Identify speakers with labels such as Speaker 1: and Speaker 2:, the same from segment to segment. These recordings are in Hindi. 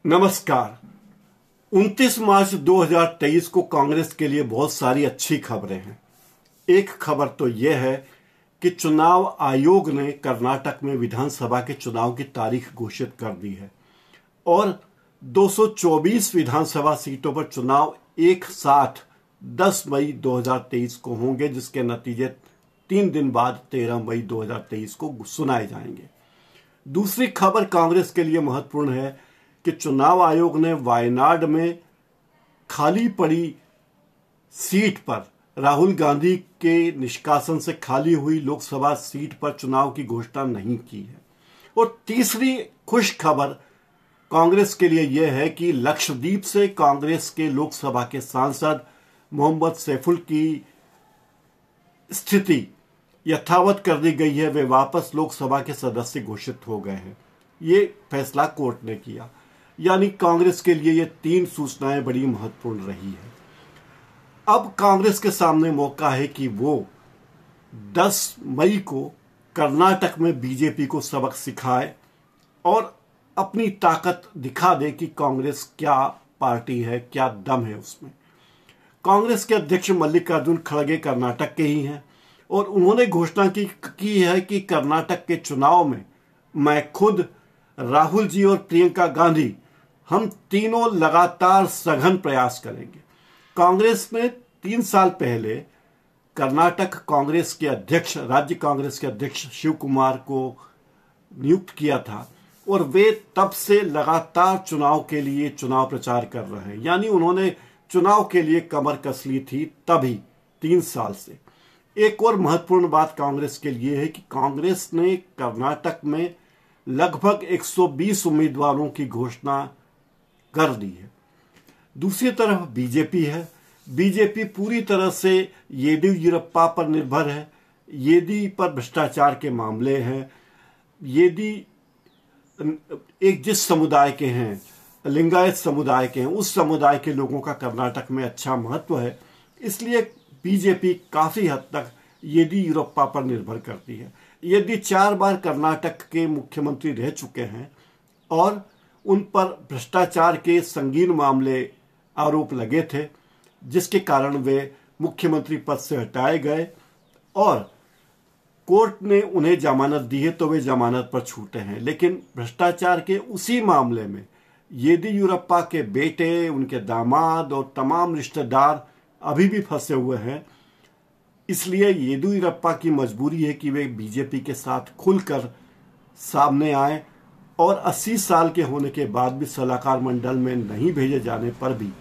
Speaker 1: नमस्कार। 29 मार्च 2023 को कांग्रेस के लिए बहुत सारी अच्छी खबरें हैं। एक खबर तो यह है कि चुनाव आयोग ने कर्नाटक में विधानसभा के चुनाव की तारीख घोषित कर दी है और 224 विधानसभा सीटों पर चुनाव एक साथ 10 मई 2023 को होंगे, जिसके नतीजे 3 दिन बाद 13 मई 2023 को सुनाए जाएंगे। दूसरी खबर कांग्रेस के लिए महत्वपूर्ण है कि चुनाव आयोग ने वायनाड में खाली पड़ी सीट पर राहुल गांधी के निष्कासन से खाली हुई लोकसभा सीट पर चुनाव की घोषणा नहीं की है। और तीसरी खुश खबर कांग्रेस के लिए यह है कि लक्षद्वीप से कांग्रेस के लोकसभा के सांसद मोहम्मद सैफुल की स्थिति यथावत कर दी गई है। वे वापस लोकसभा के सदस्य घोषित हो गए हैं। ये फैसला कोर्ट ने किया, यानी कांग्रेस के लिए ये 3 सूचनाएं बड़ी महत्वपूर्ण रही है। अब कांग्रेस के सामने मौका है कि वो 10 मई को कर्नाटक में बीजेपी को सबक सिखाए और अपनी ताकत दिखा दे कि कांग्रेस क्या पार्टी है, क्या दम है उसमें। कांग्रेस के अध्यक्ष मल्लिकार्जुन खड़गे कर्नाटक के ही हैं और उन्होंने घोषणा की है कि कर्नाटक के चुनाव में मैं खुद, राहुल जी और प्रियंका गांधी, हम तीनों लगातार सघन प्रयास करेंगे। कांग्रेस ने 3 साल पहले कर्नाटक कांग्रेस के अध्यक्ष, राज्य कांग्रेस के अध्यक्ष शिव कुमार को नियुक्त किया था और वे तब से लगातार चुनाव के लिए चुनाव प्रचार कर रहे हैं, यानी उन्होंने चुनाव के लिए कमर कस ली थी तभी 3 साल से। एक और महत्वपूर्ण बात कांग्रेस के लिए है कि कांग्रेस ने कर्नाटक में लगभग 120 उम्मीदवारों की घोषणा कर दी है। दूसरी तरफ बीजेपी है। बीजेपी पूरी तरह से येदियुरप्पा पर निर्भर है। येदी पर भ्रष्टाचार के मामले हैं। येदी एक जिस समुदाय के हैं, लिंगायत समुदाय के हैं, उस समुदाय के लोगों का कर्नाटक में अच्छा महत्व है, इसलिए बीजेपी काफी हद तक येदियुरप्पा पर निर्भर करती है। येदी 4 बार कर्नाटक के मुख्यमंत्री रह चुके हैं और उन पर भ्रष्टाचार के संगीन मामले आरोप लगे थे, जिसके कारण वे मुख्यमंत्री पद से हटाए गए और कोर्ट ने उन्हें जमानत दी है तो वे जमानत पर छूटे हैं। लेकिन भ्रष्टाचार के उसी मामले में येदियुरप्पा के बेटे, उनके दामाद और तमाम रिश्तेदार अभी भी फंसे हुए हैं। इसलिए येदियुरप्पा की मजबूरी है कि वे बीजेपी के साथ खुलकर सामने आए और 80 साल के होने के बाद भी सलाहकार मंडल में नहीं भेजे जाने पर भी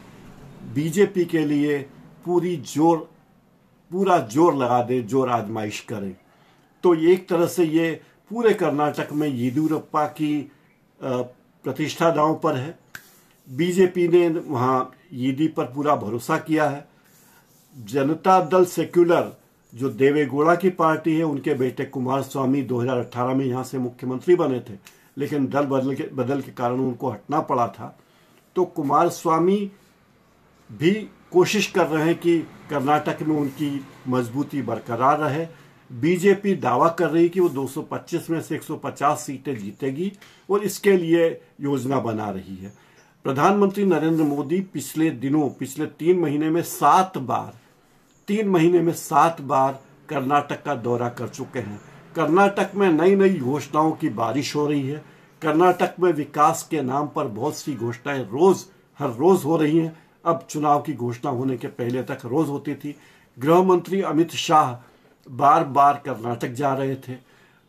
Speaker 1: बीजेपी के लिए पूरा जोर लगा दे, जोर आजमाइश करें। तो एक तरह से ये पूरे कर्नाटक में येदियुरप्पा की प्रतिष्ठा दांव पर है। बीजेपी ने वहां येदी पर पूरा भरोसा किया है। जनता दल सेक्युलर, जो देवेगौड़ा की पार्टी है, उनके बेटे कुमार स्वामी 2018 में यहां से मुख्यमंत्री बने थे, लेकिन दल बदल के कारण उनको हटना पड़ा था। तो कुमार स्वामी भी कोशिश कर रहे हैं कि कर्नाटक में उनकी मजबूती बरकरार रहे। बीजेपी दावा कर रही है कि वो 225 में से 150 सीटें जीतेगी और इसके लिए योजना बना रही है। प्रधानमंत्री नरेंद्र मोदी पिछले 3 महीने में 7 बार कर्नाटक का दौरा कर चुके हैं। कर्नाटक में नई नई घोषणाओं की बारिश हो रही है। कर्नाटक में विकास के नाम पर बहुत सी घोषणाएं हर रोज हो रही हैं। अब चुनाव की घोषणा होने के पहले तक रोज होती थी। गृह मंत्री अमित शाह बार बार कर्नाटक जा रहे थे।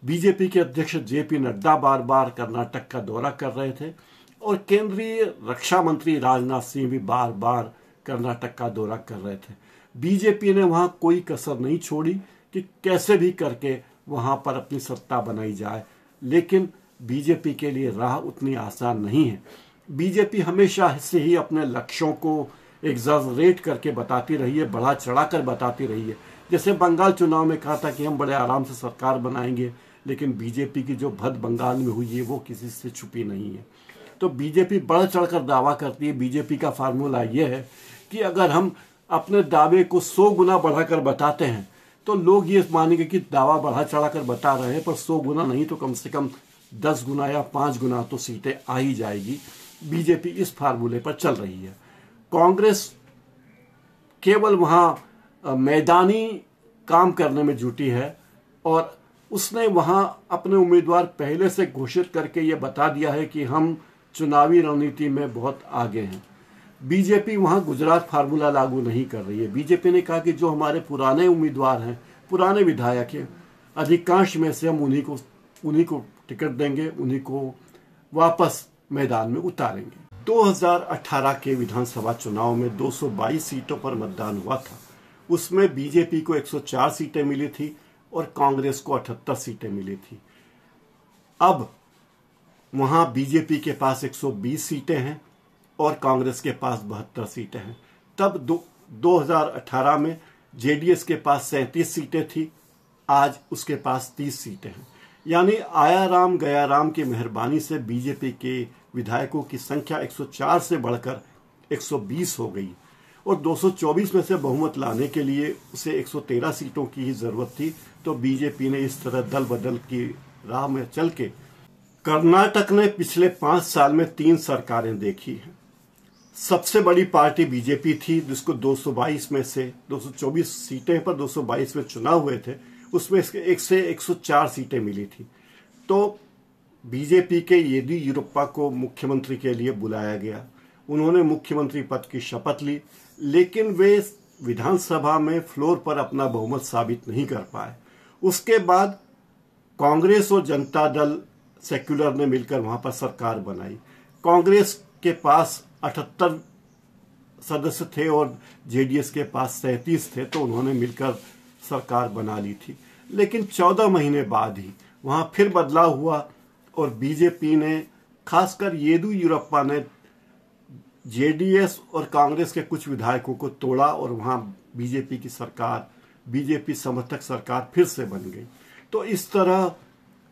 Speaker 1: बीजेपी के अध्यक्ष जेपी नड्डा बार बार कर्नाटक का दौरा कर रहे थे और केंद्रीय रक्षा मंत्री राजनाथ सिंह भी बार बार कर्नाटक का दौरा कर रहे थे। बीजेपी ने वहां कोई कसर नहीं छोड़ी कि कैसे भी करके वहां पर अपनी सत्ता बनाई जाए, लेकिन बीजेपी के लिए राह उतनी आसान नहीं है। बीजेपी हमेशा से ही अपने लक्ष्यों को एग्जैजरेट करके बताती रही है, बढ़ा चढ़ाकर बताती रही है। जैसे बंगाल चुनाव में कहा था कि हम बड़े आराम से सरकार बनाएंगे, लेकिन बीजेपी की जो भद बंगाल में हुई है वो किसी से छुपी नहीं है। तो बीजेपी बढ़ चढ़कर दावा करती है। बीजेपी का फार्मूला यह है कि अगर हम अपने दावे को 100 गुना बढ़ाकर बताते हैं तो लोग ये मानेंगे कि दावा बढ़ा चढ़ाकर बता रहे हैं, पर 100 गुना नहीं तो कम से कम 10 गुना या 5 गुना तो सीटें आ ही जाएगी। बीजेपी इस फार्मूले पर चल रही है। कांग्रेस केवल वहां मैदानी काम करने में जुटी है और उसने वहां अपने उम्मीदवार पहले से घोषित करके ये बता दिया है कि हम चुनावी रणनीति में बहुत आगे हैं। बीजेपी वहां गुजरात फार्मूला लागू नहीं कर रही है। बीजेपी ने कहा कि जो हमारे पुराने उम्मीदवार हैं, पुराने विधायक हैं, अधिकांश में से हम उन्हीं को टिकट देंगे, उन्हीं को वापस मैदान में उतारेंगे। 2018 के विधानसभा चुनाव में 222 सीटों पर मतदान हुआ था। उसमें बीजेपी को 104 सीटें मिली थी और कांग्रेस को 78 सीटें मिली थी। अब वहां बीजेपी के पास 120 सीटें हैं और कांग्रेस के पास 72 सीटें हैं। तब 2018 में जेडीएस के पास 37 सीटें थी, आज उसके पास 30 सीटें हैं। यानी आया राम गया राम की मेहरबानी से बीजेपी के विधायकों की संख्या 104 से बढ़कर 120 हो गई और 224 में से बहुमत लाने के लिए उसे 113 सीटों की ही जरूरत थी। तो बीजेपी ने इस तरह दल बदल की राह में चल के कर्नाटक ने पिछले 5 साल में 3 सरकारें देखी हैं। सबसे बड़ी पार्टी बीजेपी थी, जिसको 222 में से 224 सीटें पर 222 में चुनाव हुए थे, उसमें एक से 104 सीटें मिली थी। तो बीजेपी के येदियुरप्पा को मुख्यमंत्री के लिए बुलाया गया। उन्होंने मुख्यमंत्री पद की शपथ ली, लेकिन वे विधानसभा में फ्लोर पर अपना बहुमत साबित नहीं कर पाए। उसके बाद कांग्रेस और जनता दल सेक्युलर ने मिलकर वहां पर सरकार बनाई। कांग्रेस के पास 78 सदस्य थे और जेडीएस के पास 37 थे, तो उन्होंने मिलकर सरकार बना ली थी। लेकिन 14 महीने बाद ही वहां फिर बदलाव हुआ और बीजेपी ने, खासकर येदियुरप्पा ने, जेडीएस और कांग्रेस के कुछ विधायकों को तोड़ा और वहां बीजेपी की सरकार, बीजेपी समर्थक सरकार फिर से बन गई। तो इस तरह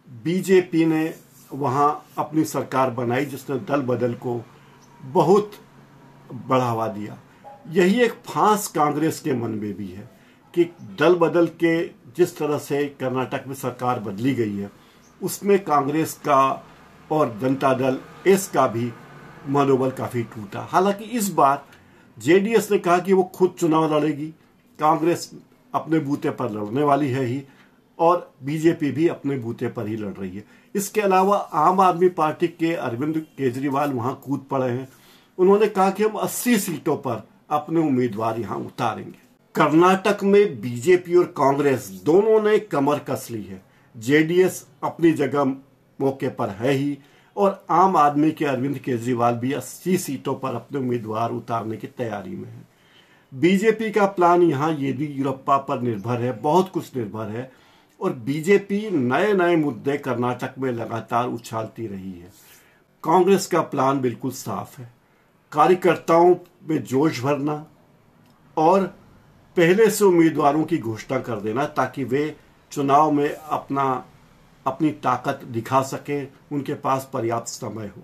Speaker 1: बीजेपी ने वहां अपनी सरकार बनाई, जिसने दल बदल को बहुत बढ़ावा दिया। यही एक फांस कांग्रेस के मन में भी है कि दल बदल के जिस तरह से कर्नाटक में सरकार बदली गई है, उसमें कांग्रेस का और जनता दल एस का भी मनोबल काफी टूटा। हालांकि इस बार जेडीएस ने कहा कि वो खुद चुनाव लड़ेगी, कांग्रेस अपने बूते पर लड़ने वाली है ही और बीजेपी भी अपने बूते पर ही लड़ रही है। इसके अलावा आम आदमी पार्टी के अरविंद केजरीवाल वहां कूद पड़े हैं। उन्होंने कहा कि हम 80 सीटों पर अपने उम्मीदवार यहां उतारेंगे। कर्नाटक में बीजेपी और कांग्रेस दोनों ने कमर कस ली है। जेडीएस अपनी जगह मौके पर है ही और आम आदमी के अरविंद केजरीवाल भी 80 सीटों पर अपने उम्मीदवार उतारने की तैयारी में है। बीजेपी का प्लान यहां येदियुरप्पा पर निर्भर है, बहुत कुछ निर्भर है और बीजेपी नए नए मुद्दे कर्नाटक में लगातार उछालती रही है। कांग्रेस का प्लान बिल्कुल साफ है, कार्यकर्ताओं में जोश भरना और पहले से उम्मीदवारों की घोषणा कर देना ताकि वे चुनाव में अपनी ताकत दिखा सकें, उनके पास पर्याप्त समय हो।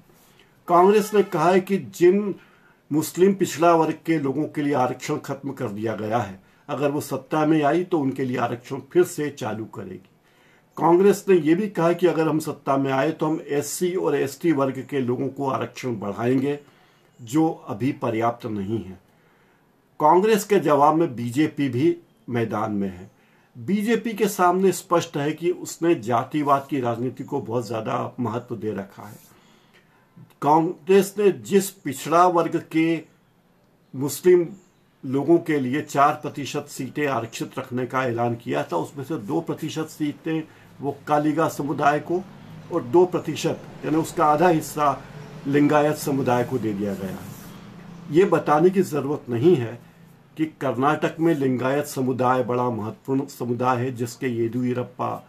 Speaker 1: कांग्रेस ने कहा है कि जिन मुस्लिम पिछड़ा वर्ग के लोगों के लिए आरक्षण खत्म कर दिया गया है, अगर वो सत्ता में आई तो उनके लिए आरक्षण फिर से चालू करेगी। कांग्रेस ने यह भी कहा कि अगर हम सत्ता में आए तो हम एससी और एसटी वर्ग के लोगों को आरक्षण बढ़ाएंगे, जो अभी पर्याप्त नहीं है। कांग्रेस के जवाब में बीजेपी भी मैदान में है। बीजेपी के सामने स्पष्ट है कि उसने जातिवाद की राजनीति को बहुत ज्यादा महत्व दे रखा है। कांग्रेस ने जिस पिछड़ा वर्ग के मुस्लिम लोगों के लिए 4% सीटें आरक्षित रखने का ऐलान किया था, उसमें से 2% सीटें वो कालिगा समुदाय को और 2% यानी उसका आधा हिस्सा लिंगायत समुदाय को दे दिया गया है। ये बताने की जरूरत नहीं है कि कर्नाटक में लिंगायत समुदाय बड़ा महत्वपूर्ण समुदाय है, जिसके येदियुरप्पा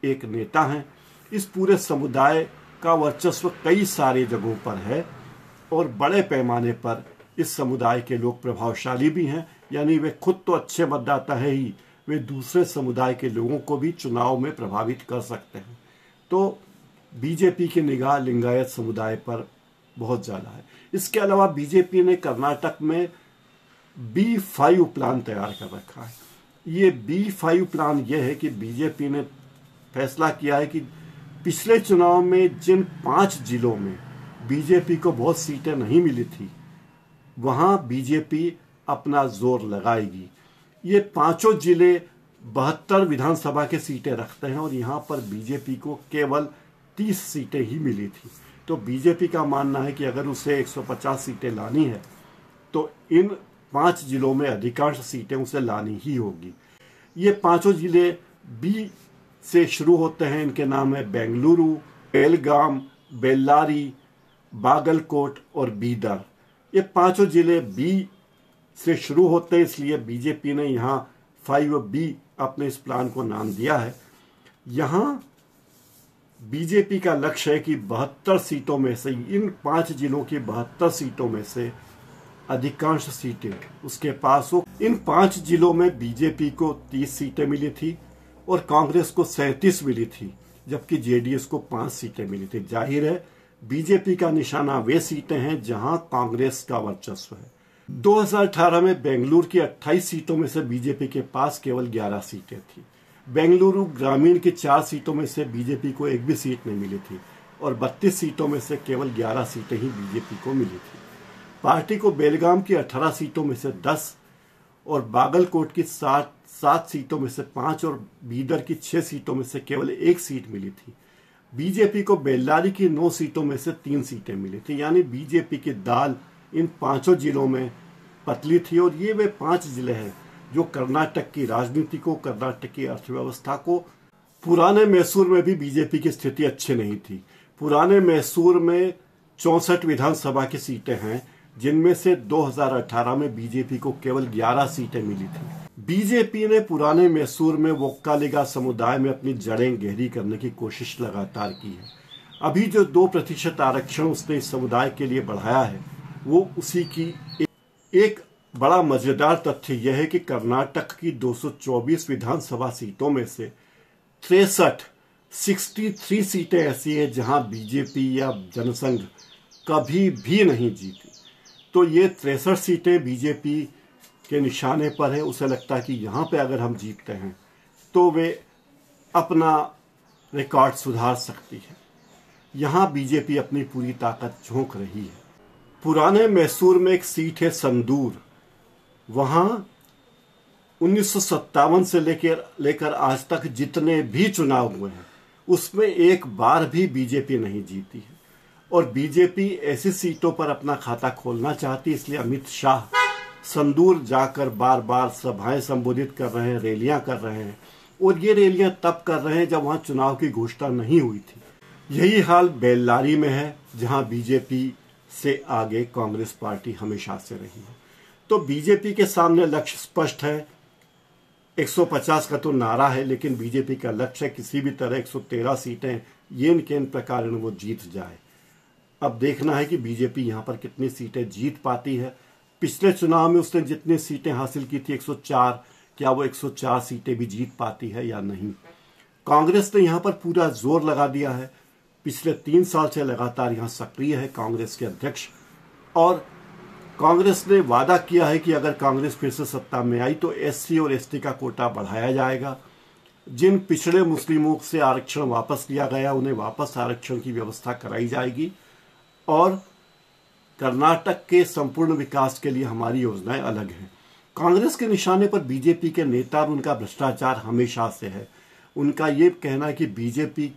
Speaker 1: एक नेता हैं। इस पूरे समुदाय का वर्चस्व कई सारे जगहों पर है और बड़े पैमाने पर इस समुदाय के लोग प्रभावशाली भी हैं, यानी वे खुद तो अच्छे मतदाता है ही, वे दूसरे समुदाय के लोगों को भी चुनाव में प्रभावित कर सकते हैं। तो बीजेपी की निगाह लिंगायत समुदाय पर बहुत ज्यादा है। इसके अलावा बीजेपी ने कर्नाटक में B5 प्लान तैयार कर रखा है। ये B5 प्लान यह है कि बीजेपी ने फैसला किया है कि पिछले चुनाव में जिन 5 जिलों में बीजेपी को बहुत सीटें नहीं मिली थी, वहां बीजेपी अपना जोर लगाएगी। ये पांचों जिले 72 विधानसभा के सीटें रखते हैं और यहां पर बीजेपी को केवल 30 सीटें ही मिली थी। तो बीजेपी का मानना है कि अगर उसे 150 सीटें लानी है तो इन 5 जिलों में अधिकांश सीटें उसे लानी ही होगी। ये पांचों जिले बी से शुरू होते हैं। इनके नाम है बेंगलुरु, बेलगाम, बेल्लारी, बागलकोट और बीदर। ये पांचों जिले बी से शुरू होते हैं, इसलिए बीजेपी ने यहाँ 5B अपने इस प्लान को नाम दिया है। यहाँ बीजेपी का लक्ष्य है कि 72 सीटों में से, इन 5 जिलों की 72 सीटों में से अधिकांश सीटें उसके पास हो। इन 5 जिलों में बीजेपी को 30 सीटें मिली थी और कांग्रेस को 37 मिली थी, जबकि जेडीएस को 5 सीटें मिली थी। जाहिर है बीजेपी का निशाना वे सीटें हैं जहां कांग्रेस का वर्चस्व है। 2018 में बेंगलुरु की 28 सीटों में से बीजेपी के पास केवल 11 सीटें थी। बेंगलुरु ग्रामीण की 4 सीटों में से बीजेपी को एक भी सीट नहीं मिली थी और 32 सीटों में से केवल 11 सीटें ही बीजेपी को मिली थी। पार्टी को बेलगाम की 18 सीटों में से 10 और बागलकोट की 7 सीटों में से 5 और बीदर की 6 सीटों में से केवल 1 सीट मिली थी। बीजेपी को बेल्लारी की 9 सीटों में से 3 सीटें मिली थी। यानी बीजेपी की दाल इन पांचों जिलों में पतली थी और ये वे 5 जिले हैं जो कर्नाटक की राजनीति को, कर्नाटक की अर्थव्यवस्था को, पुराने मैसूर में भी बीजेपी की स्थिति अच्छी नहीं थी। पुराने मैसूर में 64 विधानसभा की सीटें हैं, जिनमें से 2018 में बीजेपी को केवल 11 सीटें मिली थी। बीजेपी ने पुराने मैसूर में वोक्कालिगा समुदाय में अपनी जड़ें गहरी करने की कोशिश लगातार की है। अभी जो 2% आरक्षण उसने इस समुदाय के लिए बढ़ाया है, वो उसी की एक बड़ा मजेदार तथ्य यह है कि कर्नाटक की 224 विधानसभा सीटों में से 63 सीटें ऐसी हैं जहां बीजेपी या जनसंघ कभी भी नहीं जीती। तो ये 63 सीटें बीजेपी के निशाने पर है। उसे लगता है कि यहाँ पे अगर हम जीतते हैं तो वे अपना रिकॉर्ड सुधार सकती है। यहाँ बीजेपी अपनी पूरी ताकत झोंक रही है। पुराने मैसूर में एक सीट है संदूर। वहाँ 1957 से लेकर आज तक जितने भी चुनाव हुए हैं उसमें एक बार भी बीजेपी नहीं जीती है और बीजेपी ऐसी सीटों पर अपना खाता खोलना चाहती है। इसलिए अमित शाह संदूर जाकर बार बार सभाएं संबोधित कर रहे हैं, रैलियां कर रहे हैं और ये रैलियां तब कर रहे हैं जब वहां चुनाव की घोषणा नहीं हुई थी। यही हाल बेल्लारी में है जहां बीजेपी से आगे कांग्रेस पार्टी हमेशा से रही है। तो बीजेपी के सामने लक्ष्य स्पष्ट है। 150 का तो नारा है, लेकिन बीजेपी का लक्ष्य है किसी भी तरह 113 सीटें येन केन प्रकार वो जीत जाए। अब देखना है कि बीजेपी यहाँ पर कितनी सीटें जीत पाती है। पिछले चुनाव में उसने जितनी सीटें हासिल की थी 104, क्या वो 104 सीटें भी जीत पाती है या नहीं। कांग्रेस ने यहाँ पर पूरा जोर लगा दिया है। पिछले 3 साल से लगातार यहाँ सक्रिय है कांग्रेस के अध्यक्ष, और कांग्रेस ने वादा किया है कि अगर कांग्रेस फिर से सत्ता में आई तो SC और ST का कोटा बढ़ाया जाएगा। जिन पिछड़े मुस्लिमों से आरक्षण वापस लिया गया उन्हें वापस आरक्षण की व्यवस्था कराई जाएगी और कर्नाटक के संपूर्ण विकास के लिए हमारी योजनाएं अलग हैं। कांग्रेस के निशाने पर बीजेपी के नेता और उनका भ्रष्टाचार हमेशा से है। उनका ये कहना है कि बीजेपी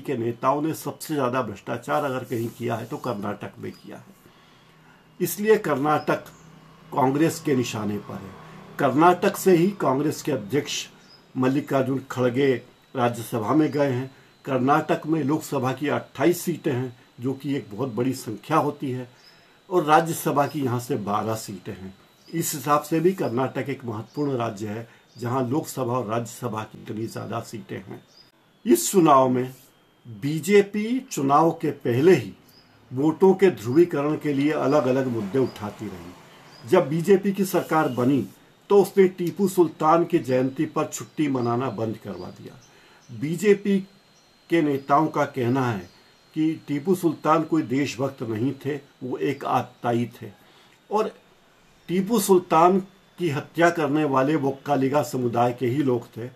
Speaker 1: के नेताओं ने सबसे ज़्यादा भ्रष्टाचार अगर कहीं किया है तो कर्नाटक में किया है। इसलिए कर्नाटक कांग्रेस के निशाने पर है। कर्नाटक से ही कांग्रेस के अध्यक्ष मल्लिकार्जुन खड़गे राज्यसभा में गए हैं। कर्नाटक में लोकसभा की 28 सीटें हैं, जो कि एक बहुत बड़ी संख्या होती है, और राज्यसभा की यहाँ से 12 सीटें हैं। इस हिसाब से भी कर्नाटक एक महत्वपूर्ण राज्य है जहाँ लोकसभा और राज्यसभा की इतनी ज़्यादा सीटें हैं। इस चुनाव में बीजेपी चुनाव के पहले ही वोटों के ध्रुवीकरण के लिए अलग अलग मुद्दे उठाती रही। जब बीजेपी की सरकार बनी तो उसने टीपू सुल्तान की जयंती पर छुट्टी मनाना बंद करवा दिया। बीजेपी के नेताओं का कहना है कि टीपू सुल्तान कोई देशभक्त नहीं थे, वो एक आतताई थे, और टीपू सुल्तान की हत्या करने वाले वोक्कालिगा समुदाय के ही लोग थे।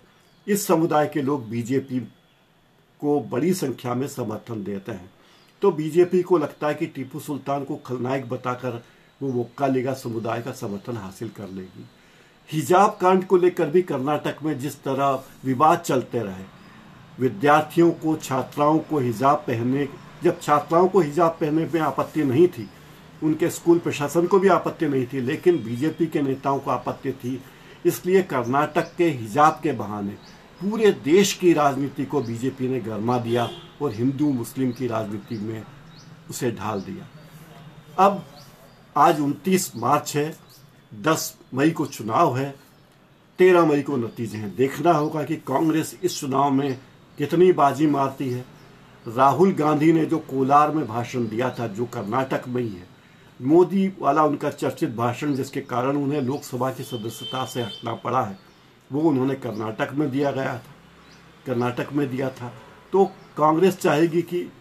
Speaker 1: इस समुदाय के लोग बीजेपी को बड़ी संख्या में समर्थन देते हैं। तो बीजेपी को लगता है कि टीपू सुल्तान को खलनायक बताकर वो वोक्का लीगा समुदाय का समर्थन हासिल कर लेगी। हिजाब कांड को लेकर भी कर्नाटक में जिस तरह विवाद चलते रहे, विद्यार्थियों को, छात्राओं को हिजाब पहनने, जब छात्राओं को हिजाब पहनने में आपत्ति नहीं थी, उनके स्कूल प्रशासन को भी आपत्ति नहीं थी, लेकिन बीजेपी के नेताओं को आपत्ति थी। इसलिए कर्नाटक के हिजाब के बहाने पूरे देश की राजनीति को बीजेपी ने गरमा दिया और हिंदू मुस्लिम की राजनीति में उसे ढाल दिया। अब आज 29 मार्च है, 10 मई को चुनाव है, 13 मई को नतीजे हैं। देखना होगा कि कांग्रेस इस चुनाव में कितनी बाजी मारती है। राहुल गांधी ने जो कोलार में भाषण दिया था, जो कर्नाटक में ही है, मोदी वाला उनका चर्चित भाषण जिसके कारण उन्हें लोकसभा की सदस्यता से हटना पड़ा है, वो उन्होंने कर्नाटक में दिया था। तो कांग्रेस चाहेगी कि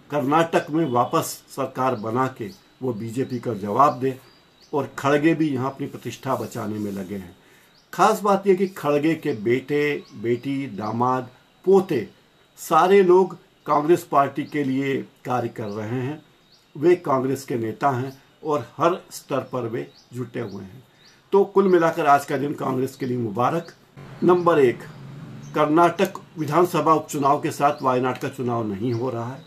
Speaker 1: कर्नाटक में वापस सरकार बना के वो बीजेपी का जवाब दे, और खड़गे भी यहाँ अपनी प्रतिष्ठा बचाने में लगे हैं। खास बात यह कि खड़गे के बेटे, बेटी, दामाद, पोते सारे लोग कांग्रेस पार्टी के लिए कार्य कर रहे हैं। वे कांग्रेस के नेता हैं और हर स्तर पर वे जुटे हुए हैं। तो कुल मिलाकर आज का दिन कांग्रेस के लिए मुबारक। नंबर 1, कर्नाटक विधानसभा उपचुनाव के साथ वायनाड का चुनाव नहीं हो रहा है।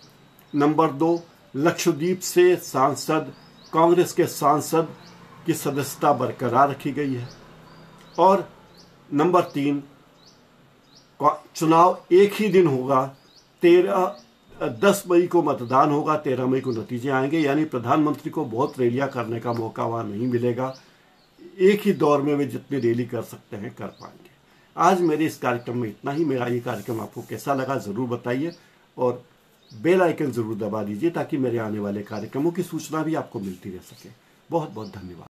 Speaker 1: नंबर 2, लक्षद्वीप से सांसद, कांग्रेस के सांसद की सदस्यता बरकरार रखी गई है। और नंबर 3, चुनाव एक ही दिन होगा, 10 मई को मतदान होगा, 13 मई को नतीजे आएंगे, यानी प्रधानमंत्री को बहुत रैलियां करने का मौका वहां नहीं मिलेगा। एक ही दौर में वे जितनी रैली कर सकते हैं कर पाएंगे। आज मेरे इस कार्यक्रम में इतना ही। मेरा ये कार्यक्रम आपको कैसा लगा ज़रूर बताइए, और बेल आइकन ज़रूर दबा दीजिए ताकि मेरे आने वाले कार्यक्रमों की सूचना भी आपको मिलती रह सके। बहुत बहुत धन्यवाद।